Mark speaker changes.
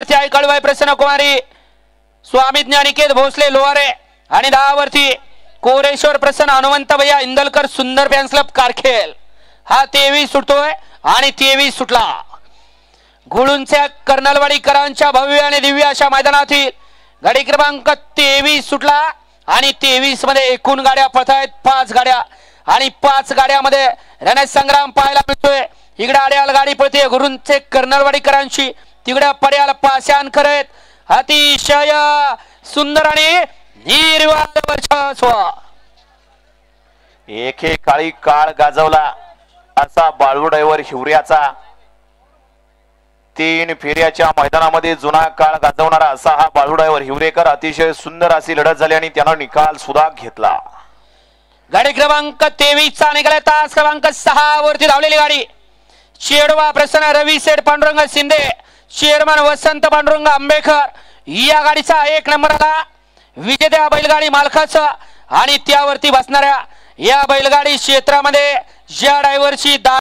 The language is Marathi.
Speaker 1: आई कळवाई प्रसन्न कुमारी स्वामी ज्ञानिकेत भोसले लोहारे आणि 10 वरती कोरेश्वर प्रसन्न हनुमंत भैया इंदलकर सुंदर फॅन्स क्लब कारखेल। हा 23 सुटतोय आणि 23 सुटला। गुळूंच्या कर्नलवाडीकरांच्या भव्य आणि दिव्य अशा मैदानातील गाडी क्रमांक 23 सुटला आणि 23 मध्ये एकूण गाड्या पळतायत 5 गाड्या आणि 5 गाड्यामध्ये रणसंग्राम पाहायला मिळतोय। इकडे आड्याल गाडी पळते गुळूंचे कर्नलवाडीकरांची, तिकडे पड्याल पाशान करत अतिशय सुंदर आणि निर्वाद वर्चस्व।
Speaker 2: एकेकाळी काळ गाजवला असा बाळू ड्रायव्हर हिवऱ्याचा 3 फेऱ्याच्या मैदानामध्ये जुना काळ गाजवणारा असा हा बाळू ड्रायव्हर हिवरेकर अतिशय सुंदर अशी लढत झाली आणि त्यानं निकाल सुद्धा घेतला।
Speaker 1: गाडी क्रमांक 23 चा निकाल तास क्रमांक 6 वरती धावलेली गाडी चेडवा प्रसन्न रवी सेठ पांडुरंग शिंदे, चेअरमन वसंत पांडुरंग आंबेकर या गाडीचा 1 नंबर आला। विजेत्या बैलगाडी मालकाचा आणि त्यावरती बसणाऱ्या या बैलगाडी क्षेत्रामध्ये ज्या ड्रायव्हरची